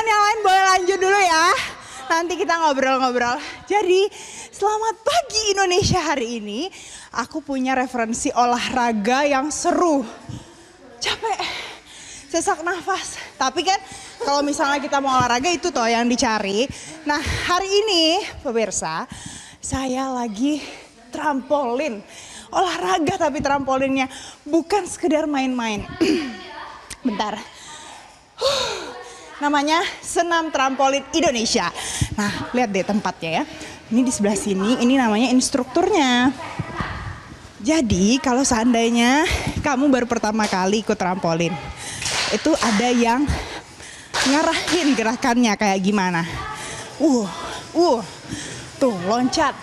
teman-teman yang lain boleh lanjut dulu ya. Nanti kita ngobrol-ngobrol. Jadi selamat pagi Indonesia hari ini. Aku punya referensi olahraga yang seru. Capek, sesak nafas. Tapi kan kalau misalnya kita mau olahraga itu toh yang dicari. Nah hari ini pemirsa saya lagi trampolin. Olahraga tapi trampolinnya bukan sekedar main-main. Bentar. Namanya Senam Trampolin Indonesia. Nah, lihat deh tempatnya ya. Ini di sebelah sini, ini namanya instrukturnya. Jadi, kalau seandainya kamu baru pertama kali ikut trampolin, itu ada yang ngarahin gerakannya kayak gimana. Tuh loncat.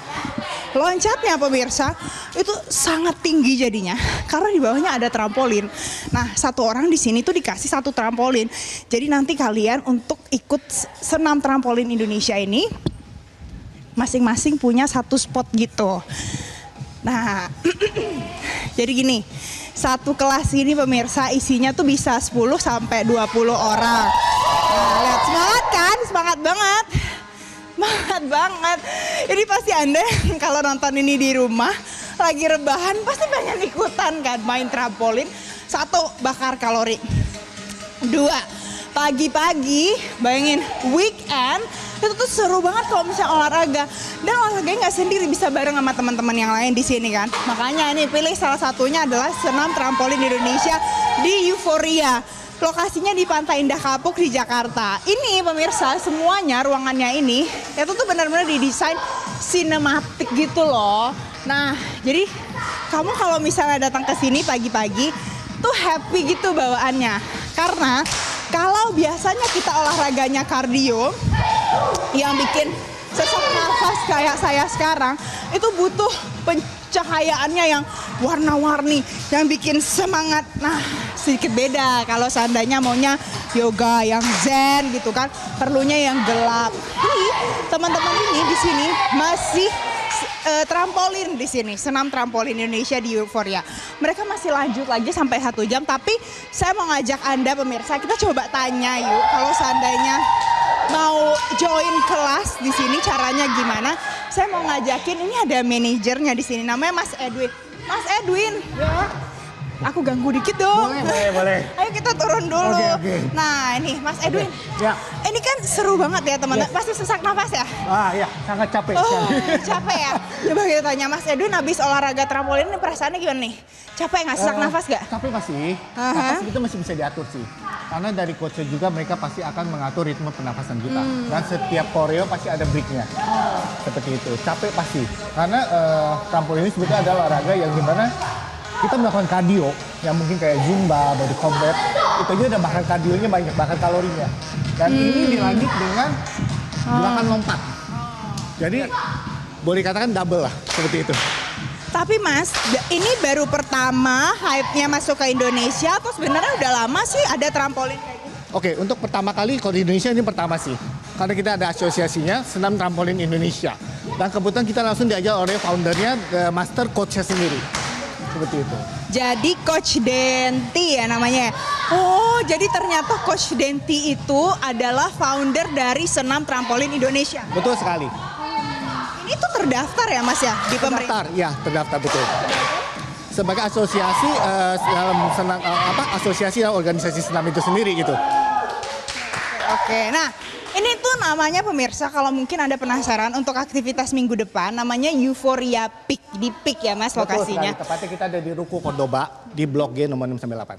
Loncatnya pemirsa itu sangat tinggi jadinya karena di bawahnya ada trampolin. Nah, satu orang di sini tuh dikasih satu trampolin. Jadi nanti kalian untuk ikut Senam Trampolin Indonesia ini masing-masing punya satu spot gitu. Nah, jadi gini, satu kelas ini pemirsa isinya tuh bisa 10 sampai 20 orang. Nah, lihat semangat kan? Semangat banget. Semangat banget. Ini pasti Anda kalau nonton ini di rumah lagi rebahan pasti pengen ikutan kan main trampolin. 1, bakar kalori. 2, pagi-pagi bayangin weekend itu tuh seru banget kalau misalnya olahraga. Dan olahraganya nggak sendiri, bisa bareng sama teman-teman yang lain di sini kan. Makanya ini pilih salah satunya adalah Senam Trampolin Indonesia di Euforia. Lokasinya di Pantai Indah Kapuk di Jakarta. Ini pemirsa semuanya ruangannya ini itu tuh benar-benar didesain sinematik gitu loh. Nah, jadi kamu kalau misalnya datang ke sini pagi-pagi tuh happy gitu bawaannya. Karena kalau biasanya kita olahraganya kardio yang bikin sesak nafas kayak saya sekarang, itu butuh pencahayaannya yang warna-warni, yang bikin semangat. Nah, sedikit beda kalau seandainya maunya yoga yang zen gitu kan, perlunya yang gelap. Ini teman-teman ini di sini masih trampolin di sini, Senam Trampolin Indonesia di Euforia. Mereka masih lanjut lagi sampai 1 jam, tapi saya mau ngajak Anda pemirsa, kita coba tanya yuk kalau seandainya mau join kelas di sini caranya gimana. Saya mau ngajakin, ini ada manajernya di sini namanya Mas Edwin. Mas Edwin. Ya. Aku ganggu dikit dong. Boleh. Ayo kita turun dulu. Oke. Nah ini Mas Edwin. Ya. Ini kan seru banget ya teman-teman. Yes. Pasti sesak nafas ya? Ya, sangat capek. Capek ya? Coba kita tanya Mas Edwin, habis olahraga trampolin ini perasaannya gimana nih? Capek nggak, sesak nafas nggak? Capek pasti. Nafas itu masih bisa diatur sih. Karena dari coach juga mereka pasti akan mengatur ritme pernafasan kita. Dan setiap koreo pasti ada breaknya. Seperti itu. Capek pasti. Karena trampolin ini sebetulnya adalah olahraga yang gimana kita melakukan kardio yang mungkin kayak Zumba, body combat, itu aja udah bakar kardionya banyak, bakar kalorinya. Dan ini dilanjut dengan gerakan lompat. Jadi boleh katakan double lah, seperti itu. Tapi Mas, ini baru pertama hype-nya masuk ke Indonesia atau sebenarnya udah lama sih ada trampolin kayak gini? Oke, untuk pertama kali kalau di Indonesia ini pertama sih. Karena kita ada asosiasinya, Senam Trampolin Indonesia. Dan kebetulan kita langsung diajak oleh foundernya, master coach-nya sendiri. Seperti itu. Jadi Coach Denti ya namanya. Oh, jadi ternyata Coach Denti itu adalah founder dari Senam Trampolin Indonesia. Betul sekali. Ini tuh terdaftar ya Mas ya di pemerintah? Terdaftar betul. Sebagai asosiasi dalam senam asosiasi dan organisasi senam itu sendiri gitu. Oke, nah ini tuh namanya pemirsa kalau mungkin Anda penasaran untuk aktivitas minggu depan namanya Euforia Peak. Di Peak ya Mas lokasinya. Betul sekali, tepatnya kita ada di Ruko Cordoba di Blok G nomor 6-8.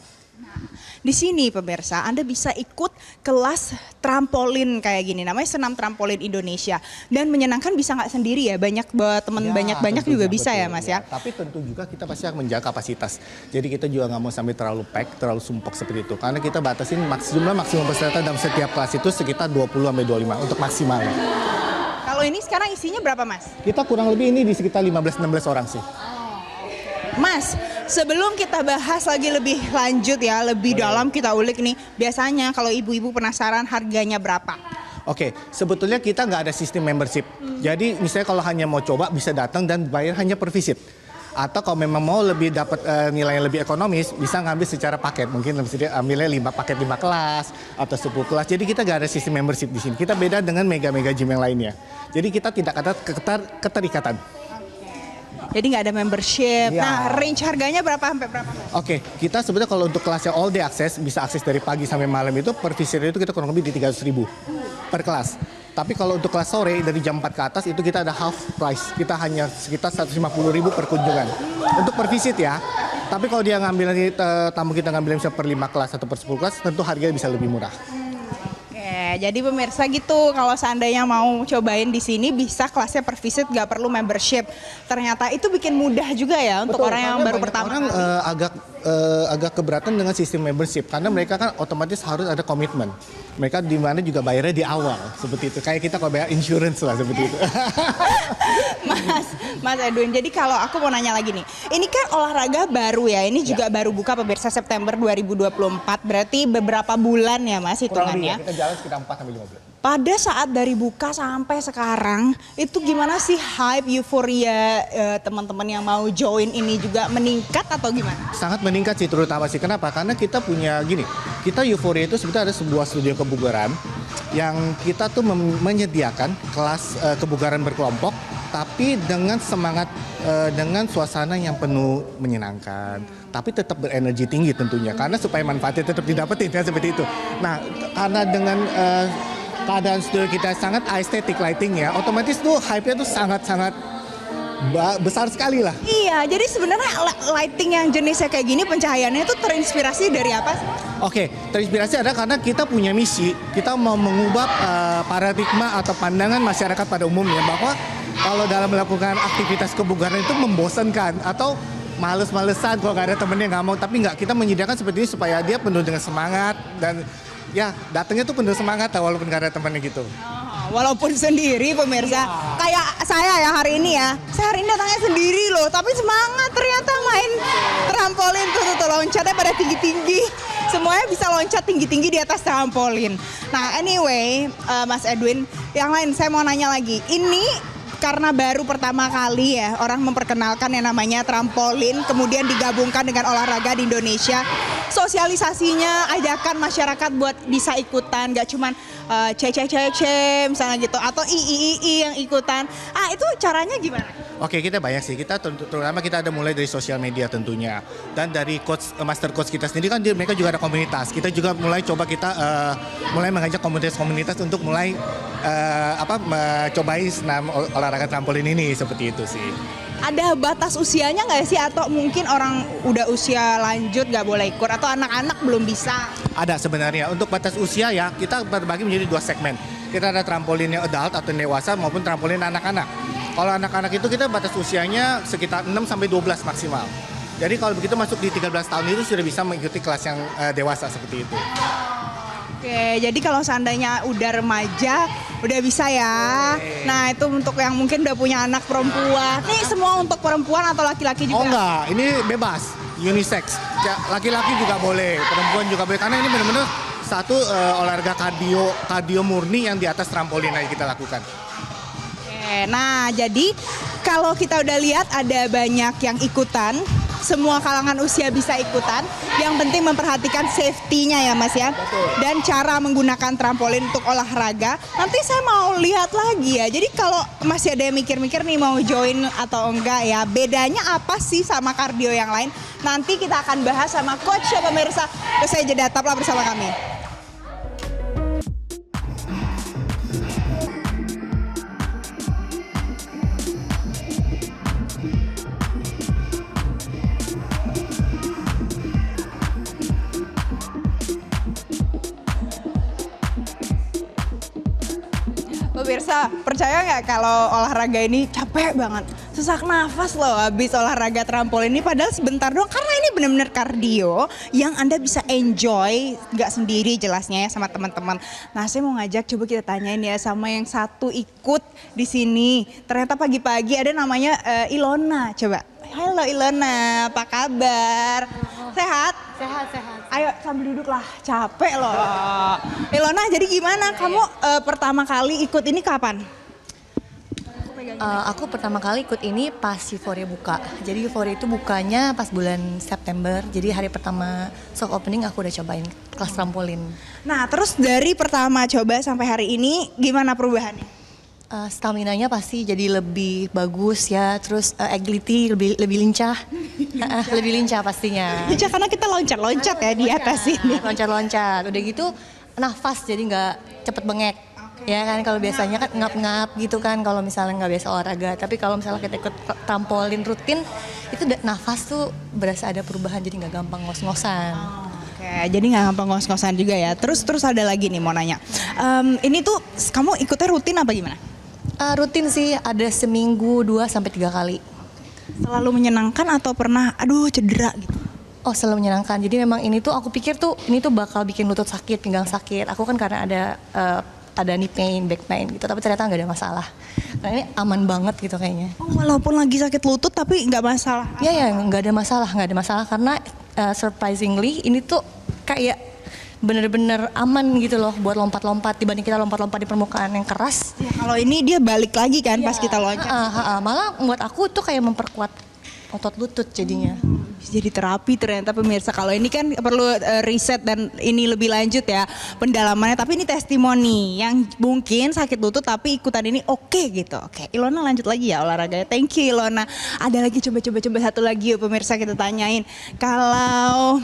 Di sini pemirsa Anda bisa ikut kelas trampolin kayak gini namanya Senam Trampolin Indonesia. Dan menyenangkan bisa nggak sendiri ya, banyak buat teman banyak-banyak juga bisa betul, ya Mas ya. Tapi tentu juga kita pasti akan menjaga kapasitas. Jadi kita juga nggak mau sampai terlalu pack, terlalu sumpuk seperti itu. Karena kita batasin jumlah maksimum peserta dalam setiap kelas itu sekitar 20-25 untuk maksimalnya. Kalau ini sekarang isinya berapa Mas? Kita kurang lebih ini di sekitar 15-16 orang sih. Mas, sebelum kita bahas lagi lebih lanjut ya, lebih dalam kita ulik nih. Biasanya kalau ibu-ibu penasaran harganya berapa? Oke, sebetulnya kita nggak ada sistem membership. Jadi misalnya kalau hanya mau coba bisa datang dan bayar hanya per visit. Atau kalau memang mau lebih dapat nilai yang lebih ekonomis, bisa ngambil secara paket. Mungkin ambilnya 5 paket 5 kelas atau 10 kelas. Jadi kita gak ada sistem membership di sini. Kita beda dengan mega-mega gym yang lainnya. Jadi kita tidak ada keterikatan. Jadi nggak ada membership. Ya. Nah, range harganya berapa sampai berapa? Oke, kita sebenarnya kalau untuk kelasnya all day access, bisa akses dari pagi sampai malam itu per visitor itu kita kurang lebih di 300.000 per kelas. Tapi kalau untuk kelas sore dari jam 4 ke atas itu kita ada half price. Kita hanya sekitar 150.000 per kunjungan. Untuk per visit ya. Tapi kalau dia ngambil tamu kita ngambil misalnya per 5 kelas atau per 10 kelas, tentu harganya bisa lebih murah. Jadi pemirsa gitu, kalau seandainya mau cobain di sini bisa kelasnya per visit, nggak perlu membership. Ternyata itu bikin mudah juga ya untuk orang yang baru pertama orang kali. agak keberatan dengan sistem membership karena mereka kan otomatis harus ada komitmen. Mereka di mana juga bayarnya di awal seperti itu. Kayak kita kalau bayar insurance lah seperti itu. Mas Edwin, jadi kalau aku mau nanya lagi nih, ini kan olahraga baru ya, ini juga baru buka pemirsa September 2024, berarti beberapa bulan ya Mas hitungannya. Kita jalan sekitar 4 sampai 5 bulan. Pada saat dari buka sampai sekarang, itu gimana sih hype, euforia teman-teman yang mau join ini juga meningkat atau gimana? Sangat meningkat sih terutama sih. Kenapa? Karena kita punya gini, kita euforia itu sebetulnya ada sebuah studio kebugaran yang kita tuh menyediakan kelas kebugaran berkelompok, tapi dengan semangat, dengan suasana yang penuh menyenangkan, tapi tetap berenergi tinggi tentunya, karena supaya manfaatnya tetap didapetin kan seperti itu. Nah, karena dengan keadaan studio kita sangat aesthetic lighting ya, otomatis tuh hype-nya tuh sangat-sangat besar sekali lah. Iya, jadi sebenarnya lighting yang jenisnya kayak gini, pencahayaannya itu terinspirasi dari apa sih? Oke, terinspirasi ada karena kita punya misi, kita mau mengubah paradigma atau pandangan masyarakat pada umumnya bahwa kalau dalam melakukan aktivitas kebugaran itu membosankan atau males-malesan kalau nggak ada temennya nggak mau, tapi nggak, kita menyediakan seperti ini supaya dia penuh dengan semangat dan ya datangnya tuh penuh semangat lah walaupun nggak ada temennya gitu. Walaupun sendiri pemirsa, kayak saya ya hari ini ya, saya hari ini datangnya sendiri loh, tapi semangat ternyata main trampolin tuh loncatnya pada tinggi-tinggi, semuanya bisa loncat tinggi-tinggi di atas trampolin. Nah anyway, Mas Edwin, yang lain saya mau nanya lagi, ini karena baru pertama kali ya orang memperkenalkan yang namanya trampolin, kemudian digabungkan dengan olahraga di Indonesia. Sosialisasinya, ajakan masyarakat buat bisa ikutan, gak cuman cece misalnya gitu, atau ii yang ikutan. Itu caranya gimana? Oke, kita banyak sih. Kita terutama kita ada mulai dari sosial media tentunya, dan dari coach, master coach kita sendiri kan mereka juga ada komunitas. Kita juga mulai coba kita mulai mengajak komunitas-komunitas untuk mulai cobain senam olahraga trampolin ini seperti itu sih. Ada batas usianya nggak sih, atau mungkin orang udah usia lanjut nggak boleh ikut, atau anak-anak belum bisa? Ada sebenarnya. Untuk batas usia ya kita berbagi menjadi 2 segmen. Kita ada trampolin yang adult atau dewasa maupun trampolin anak-anak. Kalau anak-anak itu kita batas usianya sekitar 6 sampai 12 maksimal. Jadi kalau begitu masuk di 13 tahun itu sudah bisa mengikuti kelas yang dewasa seperti itu. Oke, jadi kalau seandainya udah remaja, udah bisa ya. Nah itu untuk yang mungkin udah punya anak perempuan. Ini semua untuk perempuan atau laki-laki juga? Oh enggak, ini bebas, unisex. Laki-laki juga boleh, perempuan juga boleh. Karena ini benar-benar satu olahraga kardio murni yang di atas trampolin aja kita lakukan. Oke, nah jadi kalau kita udah lihat ada banyak yang ikutan. Semua kalangan usia bisa ikutan. Yang penting memperhatikan safety-nya ya Mas ya. Betul. Dan cara menggunakan trampolin untuk olahraga. Nanti saya mau lihat lagi ya. Jadi kalau masih ada yang mikir-mikir nih mau join atau enggak ya, bedanya apa sih sama kardio yang lain? Nanti kita akan bahas sama coach ya pemirsa. Terus saya jeda, tetaplah bersama kami. Pemirsa, percaya nggak kalau olahraga ini capek banget, sesak nafas loh habis olahraga trampolin ini, padahal sebentar doang karena ini benar-benar kardio yang Anda bisa enjoy, nggak sendiri jelasnya ya sama teman-teman. Nah saya mau ngajak, coba kita tanyain ya sama yang satu ikut di sini. Ternyata pagi-pagi ada namanya Ilona, coba. Halo Ilona, apa kabar? Sehat? Sehat. Ayo sambil duduk lah, capek loh. Ilona, jadi gimana? Kamu pertama kali ikut ini kapan? Aku pertama kali ikut ini pas Euphoria buka. Jadi Euphoria itu bukanya pas bulan September. Jadi hari pertama soft opening aku udah cobain kelas trampolin. Nah, terus dari pertama coba sampai hari ini gimana perubahannya? Staminanya pasti jadi lebih bagus ya. Terus agility lebih lincah. Lebih lincah pastinya. Ya karena kita loncat-loncat ya di atas ini. Loncat-loncat. Udah gitu nafas jadi nggak cepet bengek. Ya kan kalau biasanya kan ngap-ngap gitu kan kalau misalnya nggak biasa olahraga. Tapi kalau misalnya kita ikut trampolin rutin itu nafas tuh berasa ada perubahan jadi nggak gampang ngos-ngosan. Oke, jadi nggak gampang ngos-ngosan juga ya. Terus ada lagi nih mau nanya. Ini tuh kamu ikutnya rutin apa gimana? Rutin sih ada seminggu 2-3 kali. Selalu menyenangkan atau pernah aduh cedera gitu? Oh selalu menyenangkan. Jadi memang ini tuh aku pikir tuh ini tuh bakal bikin lutut sakit, pinggang sakit. Aku kan karena ada knee pain, back pain gitu, tapi ternyata nggak ada masalah. Karena ini aman banget gitu kayaknya. Oh, walaupun lagi sakit lutut tapi nggak masalah? Ya nggak ada masalah karena surprisingly ini tuh kayak bener-bener aman gitu loh buat lompat-lompat dibanding kita lompat-lompat di permukaan yang keras. Ya, kalau ini dia balik lagi kan pas kita loncat. Malah buat aku tuh kayak memperkuat otot lutut jadinya. Jadi terapi ternyata pemirsa. Kalau ini kan perlu riset dan ini lebih lanjut ya pendalamannya. Tapi ini testimoni yang mungkin sakit lutut tapi ikutan ini oke gitu. Oke, Ilona lanjut lagi ya olahraganya. Thank you Ilona. Ada lagi coba satu lagi yuk pemirsa kita tanyain. Kalau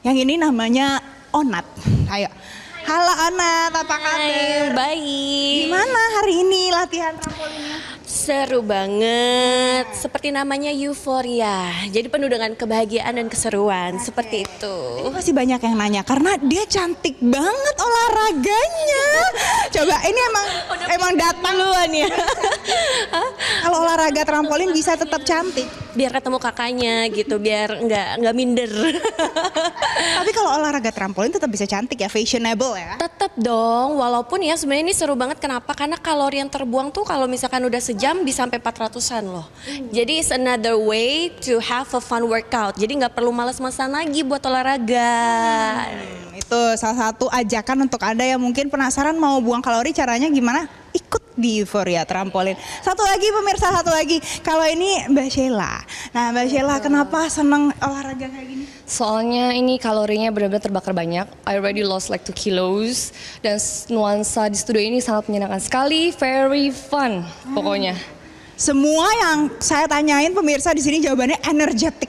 yang ini namanya Onat. Ayo. Halo Onat, apa kabar? Hai, baik. Gimana hari ini latihan trampolinnya? Seru banget, seperti namanya euforia. Jadi penuh dengan kebahagiaan dan keseruan, seperti itu. Ini masih banyak yang nanya karena dia cantik banget olahraganya. Coba ini emang datang Duluan ya. kalau olahraga trampolin bisa tetap cantik. Biar ketemu kakaknya gitu, biar nggak minder. Tapi kalau olahraga trampolin tetap bisa cantik ya, fashionable ya. Tetap dong, walaupun ya sebenarnya ini seru banget. Kenapa? Karena kalori yang terbuang tuh kalau misalkan udah sejam bisa sampai 400-an loh. Jadi it's another way to have a fun workout. Jadi nggak perlu malas-malasan lagi buat olahraga. Itu salah satu ajakan untuk Anda yang mungkin penasaran mau buang kalori, caranya gimana? Ikut di Euphoria trampolin. Satu lagi pemirsa, kalau ini Mbak Sheila. Nah Mbak Sheila kenapa seneng olahraga kayak gini? Soalnya ini kalorinya benar-benar terbakar banyak. I already lost like 2 kilos. Dan nuansa di studio ini sangat menyenangkan sekali. Very fun pokoknya. Semua yang saya tanyain pemirsa di sini jawabannya energetik.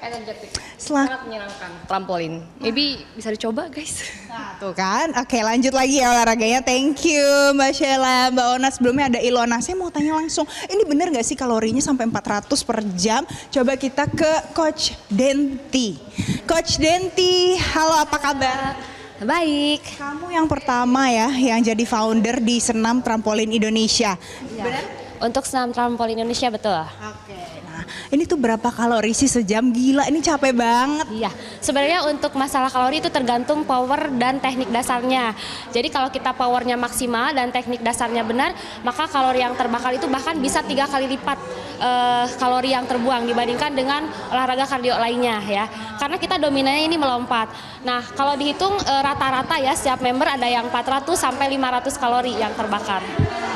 Sangat menyenangkan trampolin. Maybe bisa dicoba guys. Nah, tuh kan. Oke, lanjut lagi ya olahraganya. Thank you Mbak Sheila, Mbak Ona. Sebelumnya ada Ilona. Saya mau tanya langsung, ini bener gak sih kalorinya sampai 400 per jam? Coba kita ke Coach Denti. Coach Denti, halo apa kabar? Baik. Kamu yang pertama ya yang jadi founder di Senam Trampolin Indonesia. Benar? Untuk senam trampolin Indonesia betul. Oke. Nah, ini tuh berapa kalori sih sejam? Gila, ini capek banget. Iya, sebenarnya untuk masalah kalori itu tergantung power dan teknik dasarnya. Jadi kalau kita powernya maksimal dan teknik dasarnya benar, maka kalori yang terbakar itu bahkan bisa 3 kali lipat kalori yang terbuang dibandingkan dengan olahraga kardio lainnya ya. Karena kita dominannya ini melompat. Nah, kalau dihitung rata-rata ya setiap member ada yang 400 sampai 500 kalori yang terbakar.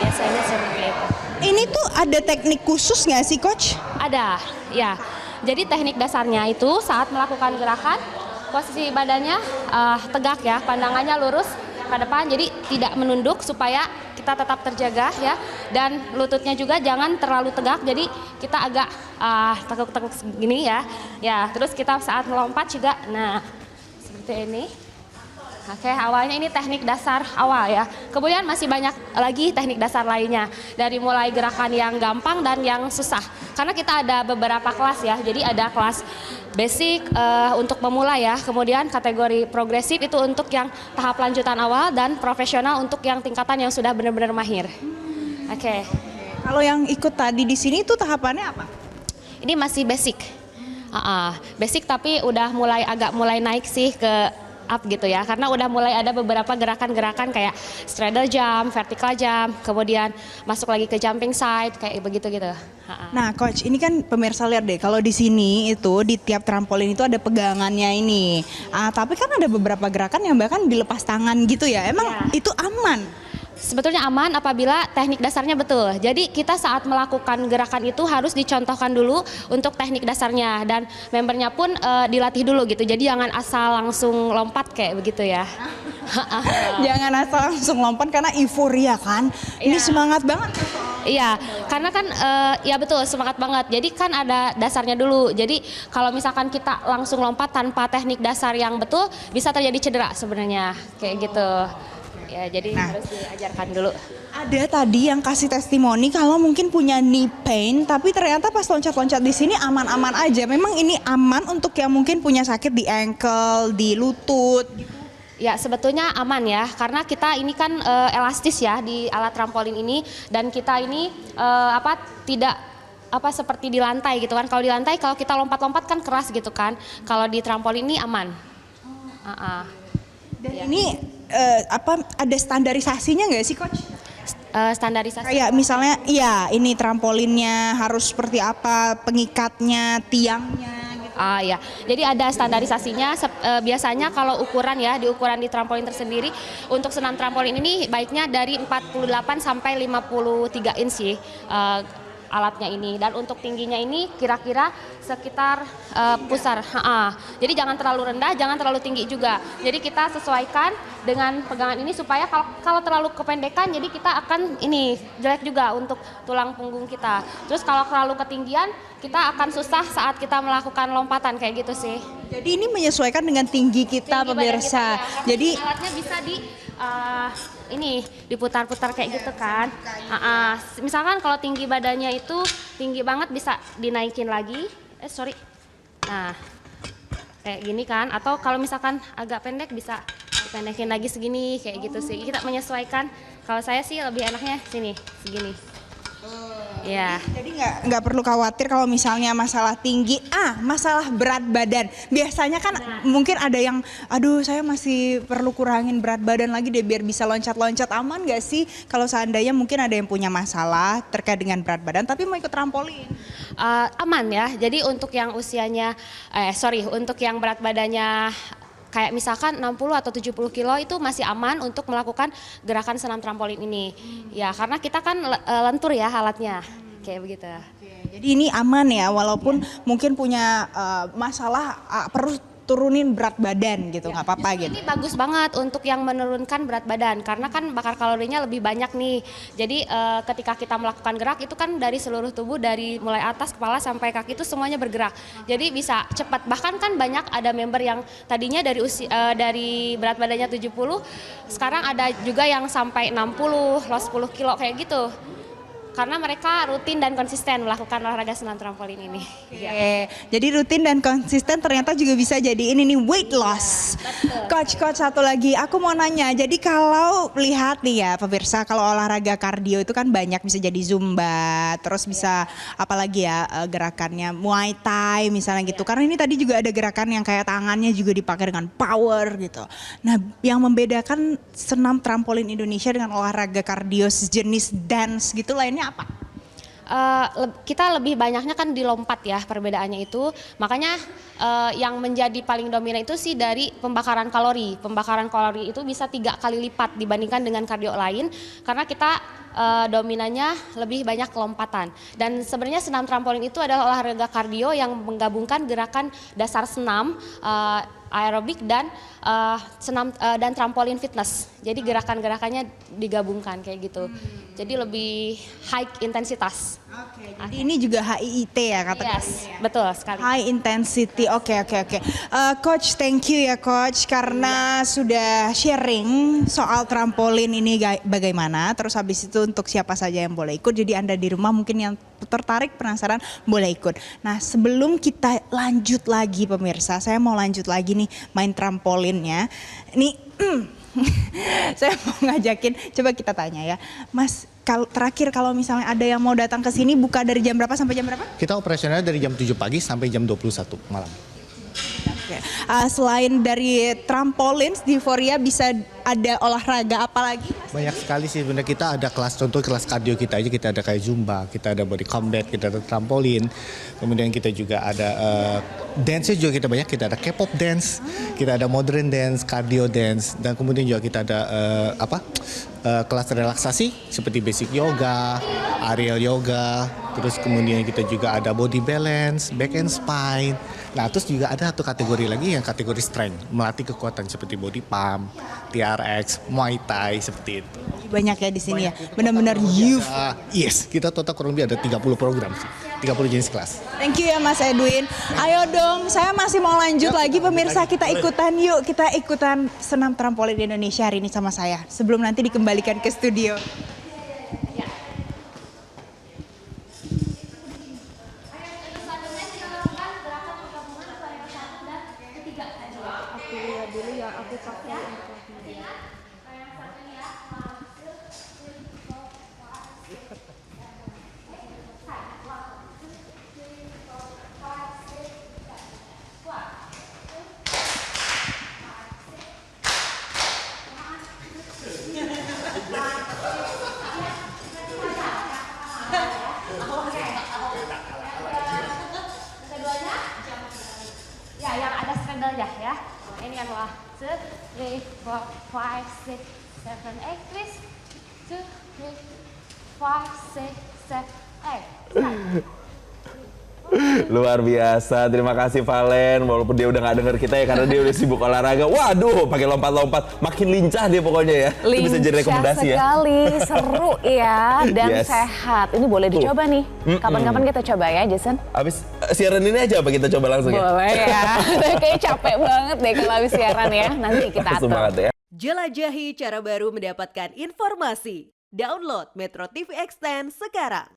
Biasanya seperti itu. Ini tuh ada teknik khusus nggak sih Coach? Ada, ya. Jadi teknik dasarnya itu saat melakukan gerakan, posisi badannya tegak ya, pandangannya lurus ke depan, jadi tidak menunduk supaya kita tetap terjaga ya. Dan lututnya juga jangan terlalu tegak, jadi kita agak teguk-teguk gini ya. Ya, terus kita saat melompat juga, nah seperti ini. Oke, awalnya ini teknik dasar awal ya. Kemudian masih banyak lagi teknik dasar lainnya. Dari mulai gerakan yang gampang dan yang susah. Karena kita ada beberapa kelas ya. Jadi ada kelas basic untuk pemula ya. Kemudian kategori progresif itu untuk yang tahap lanjutan awal dan profesional untuk yang tingkatan yang sudah benar-benar mahir. Oke. Kalau yang ikut tadi di sini tuh tahapannya apa? Ini masih basic. Basic tapi udah mulai naik sih ke up gitu ya, karena udah mulai ada beberapa gerakan-gerakan kayak straddle jump, vertical jump, kemudian masuk lagi ke jumping side kayak begitu gitu. Nah Coach, ini kan pemirsa lihat deh, kalau di sini itu di tiap trampolin itu ada pegangannya ini. Tapi kan ada beberapa gerakan yang bahkan dilepas tangan gitu ya. Emang itu aman? sebetulnya aman apabila teknik dasarnya betul. Jadi kita saat melakukan gerakan itu harus dicontohkan dulu untuk teknik dasarnya dan membernya pun dilatih dulu gitu. Jadi jangan asal langsung lompat kayak begitu ya. Jangan asal langsung lompat karena euforia kan. Ini Iya. semangat banget. Iya, karena kan ya betul semangat banget. Jadi kan ada dasarnya dulu. Jadi kalau misalkan kita langsung lompat tanpa teknik dasar yang betul bisa terjadi cedera sebenarnya kayak gitu. Ya, jadi harus diajarkan dulu. Ada tadi yang kasih testimoni kalau mungkin punya knee pain, tapi ternyata pas loncat-loncat di sini aman-aman aja. Memang ini aman untuk yang mungkin punya sakit di ankle, di lutut. Ya sebetulnya aman ya, karena kita ini kan elastis ya di alat trampolin ini dan kita ini tidak seperti di lantai gitu kan. Kalau di lantai kalau kita lompat-lompat kan keras gitu kan. Kalau di trampolin ini aman. Dan ini ada standarisasinya nggak sih, Coach? Standarisasi. Kayak misalnya, iya ini trampolinnya harus seperti apa, pengikatnya, tiangnya gitu. Ya, jadi ada standarisasinya. Biasanya kalau ukuran ya, di ukuran di trampolin tersendiri, untuk senam trampolin ini baiknya dari 48 sampai 53 inch sih alatnya ini. Dan untuk tingginya ini kira-kira sekitar pusar. Jadi jangan terlalu rendah, jangan terlalu tinggi juga. Jadi kita sesuaikan dengan pegangan ini supaya kalau terlalu kependekan, jadi kita akan ini jelek juga untuk tulang punggung kita. Terus kalau terlalu ketinggian, kita akan susah saat kita melakukan lompatan kayak gitu sih. Jadi ini menyesuaikan dengan tinggi kita, Tinggi badan pemirsa. kita, ya. Jadi Alatnya bisa ini diputar-putar kayak gitu kan. Misalkan kalau tinggi badannya itu tinggi banget bisa dinaikin lagi. Nah, kayak gini kan. Atau kalau misalkan agak pendek bisa dipendekin lagi segini kayak gitu sih. Kita menyesuaikan. Kalau saya sih lebih enaknya sini, segini. Ya. Jadi nggak perlu khawatir kalau misalnya masalah tinggi, masalah berat badan. Biasanya kan mungkin ada yang, aduh saya masih perlu kurangin berat badan lagi deh biar bisa loncat-loncat. Aman nggak sih kalau seandainya mungkin ada yang punya masalah terkait dengan berat badan tapi mau ikut trampolin? Aman ya. Jadi untuk yang usianya, untuk yang berat badannya kayak misalkan 60 atau 70 kilo itu masih aman untuk melakukan gerakan senam trampolin ini. Ya karena kita kan lentur ya alatnya, kayak begitu. Jadi ini aman ya walaupun mungkin punya masalah perlu turunin berat badan gitu, nggak apa-apa gitu. Ini bagus banget untuk yang menurunkan berat badan karena kan bakar kalorinya lebih banyak nih. Jadi ketika kita melakukan gerak itu kan dari seluruh tubuh, dari mulai atas kepala sampai kaki itu semuanya bergerak. Jadi bisa cepat. Bahkan kan banyak ada member yang tadinya dari berat badannya 70, sekarang ada juga yang sampai 60, loss 10 kilo kayak gitu. Karena mereka rutin dan konsisten melakukan olahraga senam trampolin ini. Oke, jadi rutin dan konsisten ternyata juga bisa jadi ini nih weight loss. Coach satu lagi, aku mau nanya. Jadi kalau lihat nih ya pemirsa, kalau olahraga kardio itu kan banyak, bisa jadi zumba, terus bisa apalagi ya gerakannya Muay Thai misalnya gitu. Karena ini tadi juga ada gerakan yang kayak tangannya juga dipakai dengan power gitu. Nah, yang membedakan senam trampolin Indonesia dengan olahraga kardio sejenis dance gitu lainnya apa? Kita lebih banyaknya kan di lompat ya perbedaannya itu. Makanya yang menjadi paling dominan itu sih dari pembakaran kalori. Pembakaran kalori itu bisa 3 kali lipat dibandingkan dengan kardio lain karena kita dominannya lebih banyak lompatan. Dan sebenarnya senam trampolin itu adalah olahraga kardio yang menggabungkan gerakan dasar senam, aerobik dan senam dan trampolin fitness. Jadi gerakan-gerakannya digabungkan kayak gitu. Jadi lebih high intensitas. Oke, jadi ini juga HIIT ya katakan. Yes, betul sekali. High intensity, oke. Coach, thank you ya Coach karena sudah sharing soal trampolin ini bagaimana. Terus habis itu untuk siapa saja yang boleh ikut. Jadi Anda di rumah mungkin yang tertarik, penasaran boleh ikut. Nah sebelum kita lanjut lagi pemirsa, saya mau lanjut lagi nih main trampolinnya. Ini saya mau ngajakin, coba kita tanya ya. Mas, terakhir kalau misalnya ada yang mau datang ke sini buka dari jam berapa sampai jam berapa? Kita operasionalnya dari jam 7 pagi sampai jam 21 malam. Oke. Selain dari trampolin di Euphoria bisa ada olahraga apa lagi? Banyak sekali sih sebenarnya, kita ada kelas, contoh kelas kardio kita aja, kita ada kayak zumba, kita ada body combat, kita ada trampolin, kemudian kita juga ada dance juga kita banyak, kita ada K-pop dance, kita ada modern dance, cardio dance, dan kemudian juga kita ada kelas relaksasi seperti basic yoga, aerial yoga, terus kemudian kita juga ada body balance, back and spine. Nah, terus juga ada satu kategori lagi yang kategori strength, melatih kekuatan seperti body pump, TRX, Muay Thai seperti itu. Banyak ya di sini ya. Benar-benar youth. Yes, kita total kurang lebih ada 30 program sih, 30 jenis kelas. Thank you ya Mas Edwin. Ayo dong, saya masih mau lanjut lagi pemirsa, kita ikutan yuk. Kita ikutan senam trampolin di Indonesia hari ini sama saya. Sebelum nanti dikembalikan ke studio. Ya, yang ada straddle ya. Ini yang bawah. 2, 3, 4, 5, 6, 7, 8, Chris. 2, 3, 4, 6, 7, 8. Luar biasa, terima kasih Valen. Walaupun dia udah nggak denger kita ya karena dia udah sibuk olahraga. Waduh, pakai lompat-lompat, makin lincah dia pokoknya ya. Itu bisa jadi rekomendasi ya. Sekali, seru ya dan Yes. sehat. Ini boleh dicoba nih. Kapan-kapan kita coba ya, Jason. Abis siaran ini aja apa kita coba langsung ya? Boleh ya. Kayaknya capek banget deh kalau habis siaran ya. Nanti kita atur. Semangat ya. Jelajahi cara baru mendapatkan informasi. Download Metro TV Extend sekarang.